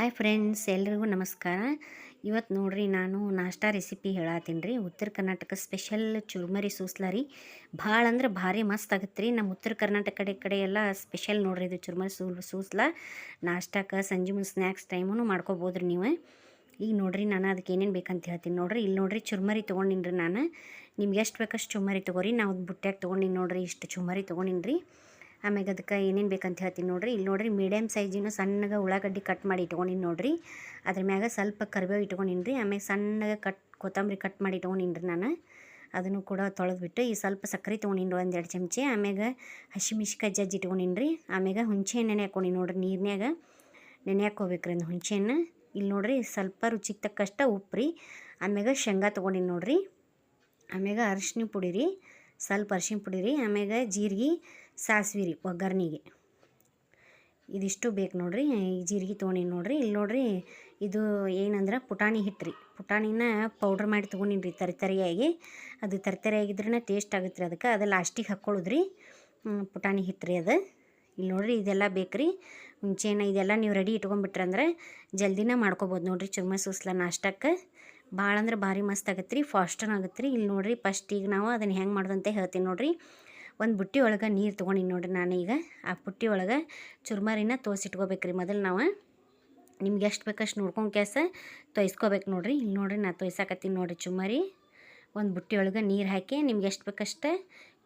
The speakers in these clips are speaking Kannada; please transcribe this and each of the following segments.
ಹಾಯ್ ಫ್ರೆಂಡ್ಸ್, ಎಲ್ರಿಗೂ ನಮಸ್ಕಾರ. ಇವತ್ತು ನೋಡ್ರಿ ನಾನು ನಾಷ್ಟಾ ರೆಸಿಪಿ ಹೇಳತ್ತೀನಿ ರೀ. ಉತ್ತರ ಕರ್ನಾಟಕ ಸ್ಪೆಷಲ್ ಚುರ್ಮರಿ ಸೂಸ್ಲ ರೀ. ಭಾಳ ಅಂದ್ರೆ ಭಾರಿ ಮಸ್ತ್ ಆಗತ್ತೆ ರೀ. ನಮ್ಮ ಉತ್ತರ ಕರ್ನಾಟಕ ಕಡೆ ಎಲ್ಲ ಸ್ಪೆಷಲ್ ನೋಡ್ರಿ ಇದು ಚುರ್ಮರಿ ಸೂಸ್ಲ. ನಾಷ್ಟಕ್ಕೆ ಸಂಜೆ ಮುಂದೆ ಸ್ನ್ಯಾಕ್ಸ್ ಟೈಮೂ ಮಾಡ್ಕೋಬೋದು ರೀ ನೀವು. ಈಗ ನೋಡ್ರಿ ನಾನು ಅದಕ್ಕೆ ಏನೇನು ಬೇಕಂತ ಹೇಳ್ತೀನಿ ನೋಡ್ರಿ. ಇಲ್ಲಿ ನೋಡ್ರಿ ಚುರ್ಮರಿ ತೊಗೊಂಡಿನಿ ರೀ ನಾನು. ನಿಮ್ಗೆ ಎಷ್ಟು ಬೇಕಷ್ಟು ಚುರ್ಮರಿ ತೊಗೊರಿ. ನಾವು ಬುಟ್ಟ್ಯಾಗ ತೊಗೊಂಡಿನಿ ನೋಡ್ರಿ, ಇಷ್ಟು ಚುರ್ಮರಿ ತೊಗೊಂಡಿನಿ ರೀ. ಆಮ್ಯಾಗ ಅದಕ್ಕೆ ಏನೇನು ಬೇಕಂತ ಹೇಳ್ತೀನಿ ನೋಡ್ರಿ. ಇಲ್ಲಿ ನೋಡ್ರಿ ಮೀಡಿಯಮ್ ಸೈಜಿನ ಸಣ್ಣಗೆ ಉಳ್ಳಾಗಡ್ಡಿ ಕಟ್ ಮಾಡಿ ಇಟ್ಕೊಂಡಿನಿ ನೋಡ್ರಿ. ಅದ್ರ ಮ್ಯಾಗ ಸ್ವಲ್ಪ ಕರಿಬೇವು ಇಟ್ಕೊಂಡಿನಿ ರೀ. ಆಮ್ಯಾಗ ಸಣ್ಣಗೆ ಕೊತ್ತಂಬರಿ ಕಟ್ ಮಾಡಿ ಇಟ್ಕೊಂಡಿನಿ ರೀ ನಾನು. ಅದನ್ನು ಕೂಡ ತೊಳೆದ್ಬಿಟ್ಟು ಈ ಸ್ವಲ್ಪ ಸಕ್ಕರೆ ತೊಗೊಂಡಿನಿ 1-2 ಚಮಚೆ. ಆಮ್ಯಾಗ ಹಸಿಮೆಣ್ಸಿಕಾಯಿ ಜಜ್ಜಿ ಇಟ್ಕೊಂಡಿನಿ ರೀ. ಆಮ್ಯಾಗ ಹುಣಸೆ ನೆನೆ ಹಾಕೊಂಡಿನಿ ನೋಡ್ರಿ, ನೀರಿನ್ಯಾಗ ನೆನೆ ಹಾಕ್ಕೋಬೇಕ್ರಿ ಅದು ಹುಣಸೆಹಣ್ಣು. ಇಲ್ಲಿ ನೋಡ್ರಿ ಸ್ವಲ್ಪ ರುಚಿಗೆ ತಕ್ಕಷ್ಟ ಉಪ್ಪು ರೀ. ಆಮ್ಯಾಗ ಶೇಂಗಾ ತೊಗೊಂಡಿನಿ ನೋಡ್ರಿ. ಆಮ್ಯಾಗ ಅರಿಶಿನ ಪುಡಿ ರೀ, ಸ್ವಲ್ಪ ಅರಿಶಿನ ಪುಡಿ ರೀ. ಆಮ್ಯಾಗ ಜೀರಿಗೆ, ಸಾಸಿವೆ ರೀ ಒಗ್ಗರ್ನಿಗೆ. ಇದಿಷ್ಟು ಬೇಕು ನೋಡ್ರಿ. ಈ ಜೀರಿಗೆ ತೊಗೊಂಡಿನಿ ನೋಡ್ರಿ. ಇಲ್ಲಿ ನೋಡ್ರಿ ಇದು ಏನಂದ್ರೆ ಪುಟಾಣಿ ಹಿಟ್ಟು ರೀ. ಪುಟಾಣಿನ ಪೌಡ್ರ್ ಮಾಡಿ ತೊಗೊಂಡಿನಿ ರೀ ತರಿಯಾಗಿ. ಅದು ತರಿಯಾಗಿದ್ರೇ ಟೇಸ್ಟ್ ಆಗುತ್ತೆ ರೀ. ಅದಕ್ಕೆ ಅದು ಲಾಸ್ಟಿಗೆ ಹಾಕ್ಕೊಳ್ಳೋದು ರೀ. ಪುಟಾಣಿ ಹಿಟ್ಟು ರೀ ಅದು. ಇಲ್ಲಿ ನೋಡ್ರಿ ಇದೆಲ್ಲ ಬೇಕು ರೀ. ಮುಂಚೆನ ಇದೆಲ್ಲ ನೀವು ರೆಡಿ ಇಟ್ಕೊಂಡ್ಬಿಟ್ರಂದ್ರೆ ಜಲ್ದಿನ ಮಾಡ್ಕೊಬೋದು ನೋಡ್ರಿ. ಚುರ್ಮರಿ ಸೂಸ್ಲ ನಾಷ್ಟಕ್ಕೆ ಭಾಳ ಅಂದ್ರೆ ಭಾರಿ ಮಸ್ತ್ ಆಗತ್ತೆ ರೀ. ಫಾಸ್ಟನ್ನು ಆಗುತ್ತೆ ರೀ. ಇಲ್ಲಿ ನೋಡ್ರಿ ಫಸ್ಟ್ ಈಗ ನಾವು ಅದನ್ನು ಹೆಂಗೆ ಮಾಡೋದಂತೆ ಹೇಳ್ತೀನಿ ನೋಡ್ರಿ. ಒಂದು ಬುಟ್ಟಿ ಒಳಗೆ ನೀರು ತೊಗೊಂಡಿನಿ ನೋಡ್ರಿ ನಾನು. ಈಗ ಆ ಬುಟ್ಟಿ ಒಳಗೆ ಚುರ್ಮರಿನ ತೋಸಿಟ್ಕೋಬೇಕ್ರಿ ಮೊದಲು ನಾವು. ನಿಮ್ಗೆ ಎಷ್ಟು ಬೇಕಷ್ಟು ನೋಡ್ಕೊಂಡು ಕ್ಯಾಸ ತೊಯ್ಸ್ಕೋಬೇಕು ನೋಡ್ರಿ. ಇಲ್ಲಿ ನೋಡ್ರಿ ನಾನು ತೊಯ್ಸಾಕತ್ತೀನಿ ನೋಡ್ರಿ ಚುಮ್ಮರಿ. ಒಂದು ಬುಟ್ಟಿ ಒಳಗೆ ನೀರು ಹಾಕಿ ನಿಮ್ಗೆ ಎಷ್ಟು ಬೇಕಷ್ಟು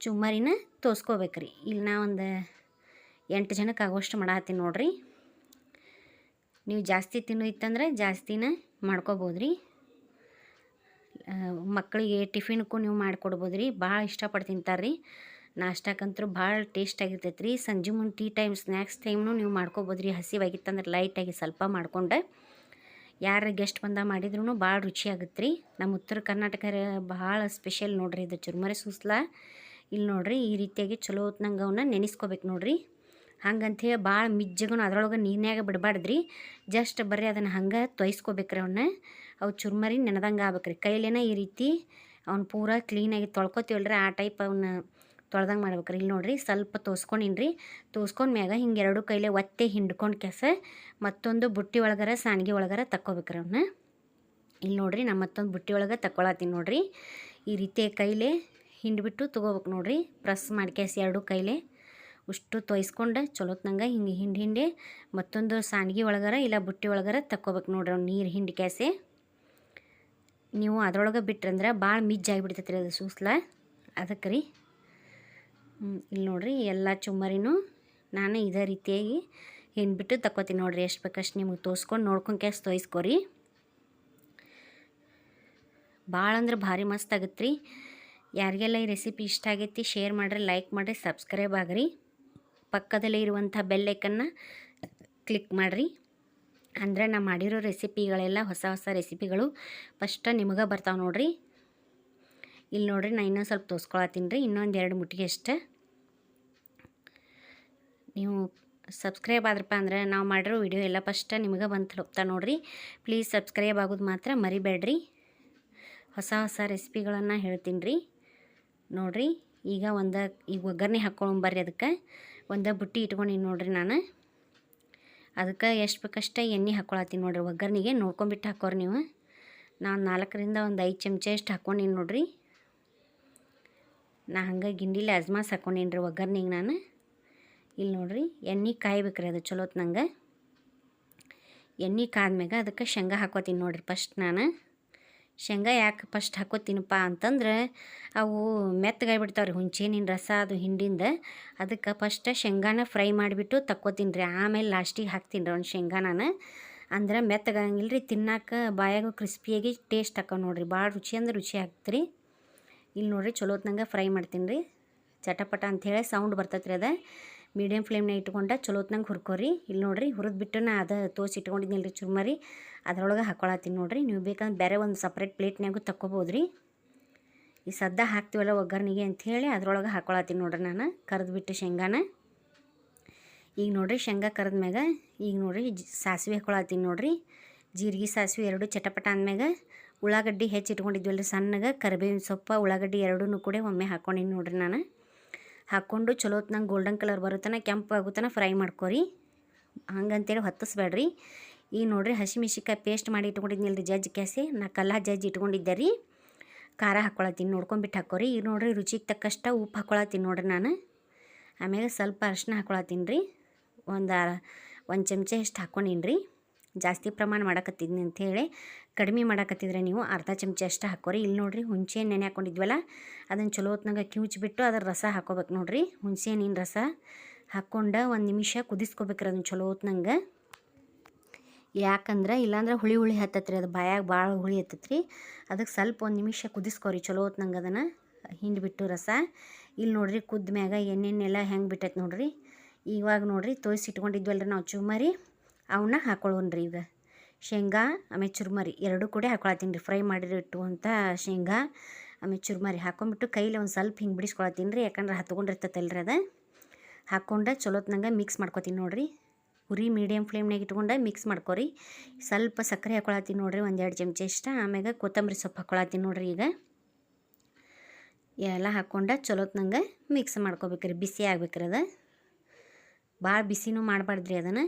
ಚುಮ್ಮರಿನ ತೋಸ್ಕೋಬೇಕ್ರಿ. ಇಲ್ಲಿ ನಾ ಒಂದು 8 ಜನಕ್ಕೆ ಆಗೋಷ್ಟು ಮಾಡತ್ತೀನಿ ನೋಡ್ರಿ. ನೀವು ಜಾಸ್ತಿ ತಿನ್ನೋದಿತ್ತಂದ್ರೆ ಜಾಸ್ತಿನ ಮಾಡ್ಕೋಬೋದು ರೀ. ಮಕ್ಕಳಿಗೆ ಟಿಫಿನ್ಗೂ ನೀವು ಮಾಡಿಕೊಡ್ಬೋದು ರೀ. ಭಾಳ ಇಷ್ಟಪಟ್ಟು ತಿಂತಾರೆ ರೀ. ನಾಷ್ಟಕ್ಕಂತೂ ಭಾಳ ಟೇಸ್ಟ್ ಆಗಿರ್ತೈತೆ ರೀ. ಸಂಜೆ ಮುಂದೆ ಟೀ ಟೈಮ್ ಸ್ನ್ಯಾಕ್ಸ್ ಟೈಮ್ನು ನೀವು ಮಾಡ್ಕೋಬೋದು ರೀ. ಹಸಿವಾಗಿತ್ತಂದ್ರೆ ಲೈಟಾಗಿ ಸ್ವಲ್ಪ ಮಾಡ್ಕೊಂಡು ಯಾರು ಗೆಸ್ಟ್ ಬಂದ ಮಾಡಿದ್ರೂ ಭಾಳ ರುಚಿ ಆಗುತ್ತೆ ರೀ. ನಮ್ಮ ಉತ್ತರ ಕರ್ನಾಟಕ ಭಾಳ ಸ್ಪೆಷಲ್ ನೋಡ್ರಿ ಇದು ಚುರ್ಮರಿ ಸೂಸ್ಲ. ಇಲ್ಲಿ ನೋಡ್ರಿ ಈ ರೀತಿಯಾಗಿ ಚಲೋ ಹೊತ್ನಂಗೆ ಅವನ್ನ ನೆನೆಸ್ಕೋಬೇಕು ನೋಡ್ರಿ. ಹಂಗಂತೇಳಿ ಭಾಳ ಮಿಜ್ಜಗೂ ಅದ್ರೊಳಗೆ ನೀರಿನ್ಯಾಗ ಬಿಡಬಾರ್ದ್ರಿ. ಜಸ್ಟ್ ಬರ್ರಿ ಅದನ್ನು ಹಂಗೆ ತೊಯ್ಸ್ಕೋಬೇಕ್ರಿ. ಅವನ್ನ ಅವು ಚುರ್ಮರಿ ನೆನೆದಂಗೆ ಆಗ್ಬೇಕ್ರಿ. ಕೈಲೇನ ಈ ರೀತಿ ಅವ್ನು ಪೂರ ಕ್ಲೀನಾಗಿ ತೊಳ್ಕೊತೀವಲ್ರಿ, ಆ ಟೈಪ್ ಅವನ್ನ ತೊಳ್ದಂಗೆ ಮಾಡ್ಬೇಕ್ರಿ. ಇಲ್ಲಿ ನೋಡ್ರಿ ಸ್ವಲ್ಪ ತೋಸ್ಕೊಂಡಿನಿ ರೀ. ತೋಸ್ಕೊಂಡ್ಮ್ಯಾಗ ಹಿಂಗೆ 2 ಕೈಲೇ ಒತ್ತೆ ಹಿಂಡ್ಕೊಂಡು ಕೆಸ ಮತ್ತೊಂದು ಬುಟ್ಟಿ ಒಳಗರ ಸಾಣಿಗೆ ಒಳಗರ ತಕ್ಕೋಬೇಕ್ರಿ ಅವನ್ನ. ಇಲ್ಲಿ ನೋಡ್ರಿ ನಾನು ಮತ್ತೊಂದು ಬುಟ್ಟಿ ಒಳಗೆ ತಕ್ಕೊಳತ್ತೀನಿ ನೋಡ್ರಿ. ಈ ರೀತಿ ಕೈಲೇ ಹಿಂಡ್ಬಿಟ್ಟು ತೊಗೋಬೇಕು ನೋಡ್ರಿ. ಪ್ರೆಸ್ ಮಾಡ್ಕ್ಯಾಸಿ 2 ಕೈಲೇ ಅಷ್ಟು ತೊಯ್ಸ್ಕೊಂಡು ಚಲೋತ್ನಂಗೆ ಹಿಂಗೆ ಹಿಂಡಿ ಮತ್ತೊಂದು ಸಾಣಿಗೆ ಒಳಗರ ಇಲ್ಲ ಬುಟ್ಟಿ ಒಳಗರ ತಕ್ಕೋಬೇಕು ನೋಡ್ರಿ. ಅವ್ನು ನೀರು ಹಿಂಡಿ ಕ್ಯಾಸೆ ನೀವು ಅದ್ರೊಳಗೆ ಬಿಟ್ರಂದ್ರೆ ಭಾಳ ಮಿಜ್ಜಾಗಿಬಿಡ್ತೈತೆ ರೀ ಅದು ಸೂಸ್ಲ. ಅದಕ್ಕೆ ರೀ ಇಲ್ಲಿ ನೋಡ್ರಿ ಎಲ್ಲ ಚುಮ್ಮರಿನೂ ನಾನು ಇದೇ ರೀತಿಯಾಗಿ ಹಿಂಡ್ಬಿಟ್ಟು ತಕ್ಕೋತೀನಿ ನೋಡ್ರಿ. ಎಷ್ಟು ಬೇಕಷ್ಟು ನಿಮಗೆ ತೋರಿಸ್ಕೊಂಡು ನೋಡ್ಕೊಂಡು ಕ್ಯಾಸ್ ತೊಯ್ಸ್ಕೊರಿ. ಭಾಳ ಅಂದ್ರೆ ಭಾರಿ ಮಸ್ತ್ ಆಗತ್ತೆ ರೀ. ಯಾರಿಗೆಲ್ಲ ಈ ರೆಸಿಪಿ ಇಷ್ಟ ಆಗೈತಿ ಶೇರ್ ಮಾಡಿರಿ, ಲೈಕ್ ಮಾಡಿರಿ, ಸಬ್ಸ್ಕ್ರೈಬ್ ಆಗಿರಿ. ಪಕ್ಕದಲ್ಲೇ ಇರುವಂಥ ಬೆಲ್ ಐಕನ್ನ ಕ್ಲಿಕ್ ಮಾಡಿರಿ. ಅಂದರೆ ನಾ ಮಾಡಿರೋ ರೆಸಿಪಿಗಳೆಲ್ಲ ಹೊಸ ರೆಸಿಪಿಗಳು ಫಸ್ಟ್ ನಿಮಗೆ ಬರ್ತಾವೆ ನೋಡ್ರಿ. ಇಲ್ಲಿ ನೋಡ್ರಿ ನಾನು ಇನ್ನೊಂದು ಸ್ವಲ್ಪ ತೋರಿಸ್ಕೊಳತ್ತೀನಿ ರೀ. ಇನ್ನೊಂದು 2 ಮುಟ್ಟಿಗೆ ಅಷ್ಟೆ. ನೀವು ಸಬ್ಸ್ಕ್ರೈಬ್ ಆದ್ರಪ್ಪ ಅಂದ್ರೆ ನಾವು ಮಾಡಿರೋ ವಿಡಿಯೋ ಎಲ್ಲ ಫಸ್ಟ್ ನಿಮಗೆ ಬಂದು ತಲುಪ್ತಾ ನೋಡ್ರಿ. ಪ್ಲೀಸ್ ಸಬ್ಸ್ಕ್ರೈಬ್ ಆಗೋದು ಮಾತ್ರ ಮರಿಬೇಡ್ರಿ. ಹೊಸ ರೆಸಿಪಿಗಳನ್ನು ಹೇಳ್ತೀನಿ ರೀ. ನೋಡ್ರಿ ಈಗ ಈಗ ಒಗ್ಗರಣೆ ಹಾಕ್ಕೊಂಬರ್ರಿ. ಅದಕ್ಕೆ ಒಂದು ಬುಟ್ಟಿ ಇಟ್ಕೊಂಡಿನಿ ನೋಡ್ರಿ ನಾನು. ಅದಕ್ಕೆ ಎಷ್ಟು ಬೇಕಷ್ಟೇ ಎಣ್ಣೆ ಹಾಕ್ಕೊಳತ್ತೀನಿ ನೋಡ್ರಿ. ಒಗ್ಗರಣೆಗೆ ನೋಡ್ಕೊಂಬಿಟ್ಟು ಹಾಕೋರಿ ನೀವು. ನಾನು 4ರಿಂದ 5 ಚಮಚೆ ಅಷ್ಟು ಹಾಕ್ಕೊಂಡಿನಿ ನೋಡ್ರಿ. ನಾ ಹಂಗೆ ಗಿಂಡಿಲಿ ಅಜ್ಮಾಸ್ ಹಾಕ್ಕೊಂಡಿನಿ ರೀ ಒಗ್ಗರಣೆಗೆ ನಾನು. ಇಲ್ಲಿ ನೋಡ್ರಿ ಎಣ್ಣೆ ಕಾಯ್ಬೇಕ್ರಿ ಅದು ಚಲೋತ್ನಂಗೆ. ಎಣ್ಣೆ ಕಾದ್ಮ್ಯಾಗ ಅದಕ್ಕೆ ಶೇಂಗಾ ಹಾಕೋತೀನಿ ನೋಡ್ರಿ. ಫಸ್ಟ್ ನಾನು ಶೇಂಗಾ ಯಾಕೆ ಫಸ್ಟ್ ಹಾಕೋತೀನಪ್ಪ ಅಂತಂದ್ರೆ ಅವು ಮೆತ್ತಗಾಯ್ಬಿಡ್ತಾವ್ರಿ ಹುಂಚೆಹಣ್ಣಿನ ರಸ ಅದು ಹಿಂಡಿಂದ. ಅದಕ್ಕೆ ಫಸ್ಟ್ ಶೇಂಗಾನ ಫ್ರೈ ಮಾಡಿಬಿಟ್ಟು ತಕ್ಕೋತೀನಿ ರೀ. ಆಮೇಲೆ ಲಾಸ್ಟಿಗೆ ಹಾಕ್ತೀನಿ ರೀ ಒಂದು ಶೇಂಗಾ ನಾನು. ಅಂದ್ರೆ ಮೆತ್ತಗಾಗಂಗಿಲ್ಲ ರೀ. ತಿನ್ನಾಕ ಬಾಯಾಗೂ ಕ್ರಿಸ್ಪಿಯಾಗಿ ಟೇಸ್ಟ್ ಹಾಕೋ ನೋಡ್ರಿ. ಭಾಳ ರುಚಿ ಅಂದ್ರೆ ರುಚಿ ಆಗ್ತದೆ ರೀ. ಇಲ್ಲಿ ನೋಡ್ರಿ ಚಲೋತ್ನಂಗೆ ಫ್ರೈ ಮಾಡ್ತೀನಿ ರೀ. ಚಟಪಟ ಅಂಥೇಳಿ ಸೌಂಡ್ ಬರ್ತೈತೆ ರೀ. ಅದು ಮೀಡಿಯಮ್ ಫ್ಲೇಮ್ನಾಗ ಇಟ್ಕೊಂಡು ಚಲೋತ್ನಂಗೆ ಹುರ್ಕೋರಿ. ಇಲ್ಲಿ ನೋಡ್ರಿ ಹುರಿದ್ಬಿಟ್ಟು ನಾ ಅದು ಇಟ್ಕೊಂಡಿದ್ನಿಲ್ಲ ರೀ ಚುರ್ಮರಿ ಅದ್ರೊಳಗೆ ಹಾಕ್ಕೊಳತ್ತೀನಿ ನೋಡ್ರಿ. ನೀವು ಬೇಕಂದ್ರೆ ಬೇರೆ ಒಂದು ಸಪ್ರೇಟ್ ಪ್ಲೇಟ್ನಾಗೂ ತಕ್ಕೋಬೋದು ರೀ. ಈ ಸದ್ದ ಹಾಕ್ತೀವಲ್ಲ ಒಗ್ಗರಣೆಗೆ ಅಂಥೇಳಿ ಅದ್ರೊಳಗೆ ಹಾಕ್ಕೊಳತ್ತೀನಿ ನೋಡ್ರಿ ನಾನು ಕರೆದ್ಬಿಟ್ಟು ಶೇಂಗಾನ. ಈಗ ನೋಡ್ರಿ ಶೇಂಗಾ ಕರೆದ್ಮ್ಯಾಗ ಈಗ ನೋಡ್ರಿ ಸಾಸಿವೆ ಹಾಕ್ಕೊಳತ್ತೀನಿ ನೋಡ್ರಿ. ಜೀರಿಗೆ ಸಾಸಿವೆ 2 ಚಟಪಟ ಅಂದ್ಮ್ಯಾಗ ಉಳ್ಳಾಗಡ್ಡಿ ಹೆಚ್ಚಿಟ್ಕೊಂಡಿದ್ವಲ್ಲ ರೀ ಸಣ್ಣಗೆ, ಕರಿಬೇವಿನ ಸೊಪ್ಪು ಉಳ್ಳಾಗಡ್ಡಿ 2 ಕೂಡ ಒಮ್ಮೆ ಹಾಕ್ಕೊಂಡಿನಿ ನೋಡ್ರಿ ನಾನು. ಹಾಕ್ಕೊಂಡು ಚಲೋತ್ನಂಗೆ ಗೋಲ್ಡನ್ ಕಲರ್ ಬರುತ್ತನ ಕೆಂಪು ಆಗುತ್ತನ ಫ್ರೈ ಮಾಡ್ಕೊರಿ. ಹಂಗಂತೇಳಿ ಹೊತ್ತಿಸ್ಬೇಡ್ರಿ. ಈಗ ನೋಡಿರಿ ಹಸಿಮೆಣ್ಸಿಕಾಯಿ ಪೇಸ್ಟ್ ಮಾಡಿ ಇಟ್ಕೊಂಡಿದ್ನಿಲ್ಲ ರೀ ಜಜ್ಜಿ ಕ್ಯಾಸಿ ನಾ ಕಲ್ಲ ಜಜ್ಜಿ ಇಟ್ಕೊಂಡಿದ್ದೆ ರೀ. ಖಾರ ಹಾಕ್ಕೊಳತ್ತೀನಿ ನೋಡ್ಕೊಂಬಿಟ್ಟು ಹಾಕೋರಿ. ಈಗ ನೋಡಿರಿ ರುಚಿಗೆ ತಕ್ಕಷ್ಟ ಉಪ್ಪು ಹಾಕ್ಕೊಳತ್ತೀನಿ ನೋಡಿರಿ ನಾನು. ಆಮೇಲೆ ಸ್ವಲ್ಪ ಅರಿಶಿನ ಹಾಕ್ಕೊಳತ್ತೀನಿ ರೀ. ಒಂದು ಚಮಚ ಅಷ್ಟು ಹಾಕ್ಕೊಂಡೀನಿ ರೀ. ಜಾಸ್ತಿ ಪ್ರಮಾಣ ಮಾಡಕತ್ತಿದ್ನಿ ಅಂಥೇಳಿ. ಕಡಿಮೆ ಮಾಡಕತ್ತಿದ್ರೆ ನೀವು ಅರ್ಧ ಚಮಚ ಅಷ್ಟು ಹಾಕೋರಿ. ಇಲ್ಲಿ ನೋಡಿರಿ ಹುಣಸೆ ಹಣ್ಣು ನೆನೆ ಹಾಕ್ಕೊಂಡಿದ್ವಲ್ಲ ಅದನ್ನು ಚಲೋ ಹೊತ್ನಾಗ ಕಿವುಚ್ಬಿಟ್ಟು ಅದರ ರಸ ಹಾಕೋಬೇಕು ನೋಡಿರಿ. ಹುಣಸೆ ಹಣ್ಣಿನ ರಸ ಹಾಕ್ಕೊಂಡು 1 ನಿಮಿಷ ಕುದಿಸ್ಕೋಬೇಕ್ರಿ ಅದನ್ನು ಚಲೋ ಹೊತ್ನಂಗೆ. ಯಾಕಂದ್ರೆ ಇಲ್ಲಾಂದ್ರೆ ಹುಳಿ ಹತ್ತತ್ರಿ, ಅದು ಬಾಯಾಗ ಭಾಳ ಹುಳಿ ಹತ್ತತ್ರಿ. ಅದಕ್ಕೆ ಸ್ವಲ್ಪ 1 ನಿಮಿಷ ಕುದಿಸ್ಕೊರಿ ಚಲೋ ಹೊತ್ನಂಗೆ ಅದನ್ನು ಹಿಂಡಿಬಿಟ್ಟು ರಸ. ಇಲ್ಲಿ ನೋಡಿರಿ ಕುದ್ದ ಮ್ಯಾಗ ಎಣ್ಣೆಲ್ಲ ಹೆಂಗೆ ಬಿಟ್ಟೈತೆ ನೋಡಿರಿ. ಇವಾಗ ನೋಡಿರಿ ತೋರಿಸಿಟ್ಕೊಂಡಿದ್ವಲ್ಲ ರೀ ನಾವು ಚುರ್ಮರಿ, ಅವನ್ನ ಹಾಕೊಳ್ಳೋಣ್ರಿ. ಈಗ ಶೇಂಗಾ ಆಮೇಲೆ ಚುರ್ಮರಿ ಎರಡೂ ಕೂಡ ಹಾಕೊಳತ್ತೀನಿ ರೀ. ಫ್ರೈ ಮಾಡಿಟ್ಟು ಅಂತ ಶೇಂಗಾ ಆಮೇಲೆ ಚುರ್ಮರಿ ಹಾಕ್ಕೊಂಬಿಟ್ಟು ಕೈಲಿ ಒಂದು ಸ್ವಲ್ಪ ಹಿಂಗೆ ಬಿಡಿಸ್ಕೊಳತ್ತೀನಿ ರೀ. ಯಾಕಂದ್ರೆ ಹತ್ಕೊಂಡಿರ್ತೈತಲ್ರಿ ಅದು. ಹಾಕ್ಕೊಂಡು ಚಲೋತ್ನಂಗೆ ಮಿಕ್ಸ್ ಮಾಡ್ಕೊತೀನಿ ನೋಡಿರಿ. ಉರಿ ಮೀಡಿಯಮ್ ಫ್ಲೇಮ್ನಾಗ ಇಟ್ಕೊಂಡು ಮಿಕ್ಸ್ ಮಾಡ್ಕೊರಿ. ಸ್ವಲ್ಪ ಸಕ್ಕರೆ ಹಾಕ್ಕೊಳತ್ತೀನಿ ನೋಡಿರಿ, 1-2 ಚಮಚ ಇಷ್ಟ. ಆಮ್ಯಾಗ ಕೊತ್ತಂಬರಿ ಸೊಪ್ಪು ಹಾಕ್ಕೊಳತ್ತೀನಿ ನೋಡಿರಿ. ಈಗ ಎಲ್ಲ ಹಾಕ್ಕೊಂಡು ಚಲೋತ್ನಂಗೆ ಮಿಕ್ಸ್ ಮಾಡ್ಕೋಬೇಕ್ರಿ. ಬಿಸಿ ಆಗ್ಬೇಕ್ರಿ ಅದು, ಭಾಳ ಬಿಸಿನೂ ಮಾಡಬಾರ್ದ್ರಿ ಅದನ್ನು.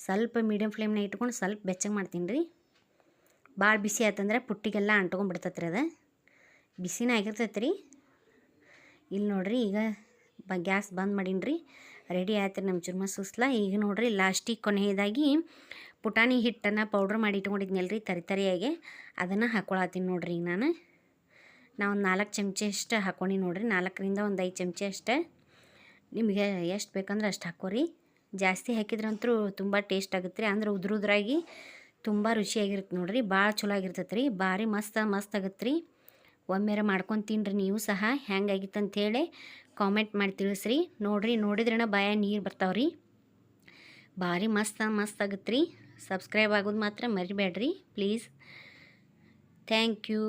ಸ್ವಲ್ಪ ಮೀಡಿಯಮ್ ಫ್ಲೇಮ್ನಾಗ ಇಟ್ಕೊಂಡು ಸ್ವಲ್ಪ ಬೆಚ್ಚಗೆ ಮಾಡ್ತೀನಿ ರೀ. ಭಾಳ ಬಿಸಿ ಆಯ್ತಂದ್ರೆ ಪುಟ್ಟಿಗೆಲ್ಲ ಅಂಟ್ಕೊಂಡ್ಬಿಡ್ತೈತೆ ರೀ ಅದು. ಬಿಸಿನ ಆಗಿರ್ತೈತೆ ರೀ. ಇಲ್ಲಿ ನೋಡಿರಿ ಈಗ ಗ್ಯಾಸ್ ಬಂದ್ ಮಾಡೀನಿ ರೀ. ರೆಡಿ ಆಯ್ತು ರೀ ನಮ್ಮ ಚುರ್ಮರಿ ಸೂಸ್ಲ. ಈಗ ನೋಡಿರಿ ಲಾಸ್ಟಿಗೆ ಕೊನೆಯದಾಗಿ ಪುಟಾಣಿ ಹಿಟ್ಟನ್ನು ಪೌಡ್ರ್ ಮಾಡಿ ಇಟ್ಕೊಂಡಿದ್ನಲ್ಲ ರೀ ತರಿಯಾಗಿ, ಅದನ್ನು ಹಾಕ್ಕೊಳತ್ತೀನಿ ನೋಡಿರಿ. ಈಗ ನಾ ಒಂದು 4 ಚಮಚ ಅಷ್ಟು ಹಾಕ್ಕೊಂಡು ನೋಡಿರಿ. 4ರಿಂದ ಒಂದು 5 ಚಮಚ ಅಷ್ಟೇ. ನಿಮಗೆ ಎಷ್ಟು ಬೇಕಂದ್ರೆ ಅಷ್ಟು ಹಾಕೋರಿ. ಜಾಸ್ತಿ ಹಾಕಿದ್ರಂತೂ ತುಂಬ ಟೇಸ್ಟ್ ಆಗುತ್ತೆ ರೀ. ಅಂದ್ರೆ ಉದುರಾಗಿ ತುಂಬ ರುಚಿಯಾಗಿರುತ್ತೆ ನೋಡಿರಿ. ಭಾಳ ಚಲೋ ಆಗಿರ್ತೈತೆ ರೀ. ಭಾರಿ ಮಸ್ತ್ ಆಗುತ್ತೆ ರೀ. ಒಮ್ಮೆರ ಮಾಡ್ಕೊಂಡು ತಿನ್ನಿರಿ ನೀವು ಸಹ. ಹೆಂಗಾಗಿತ್ತು ಅಂಥೇಳಿ ಕಾಮೆಂಟ್ ಮಾಡಿ ತಿಳಿಸ್ರಿ. ನೋಡಿರಿ ನೋಡಿದ್ರೇ ಬಾಯಾಗ ನೀರು ಬರ್ತಾವ್ರಿ. ಭಾರಿ ಮಸ್ತ್ ಆಗುತ್ತೆ ರೀ. ಸಬ್ಸ್ಕ್ರೈಬ್ ಆಗೋದು ಮಾತ್ರ ಮರಿಬೇಡ್ರಿ ಪ್ಲೀಸ್. Thank you.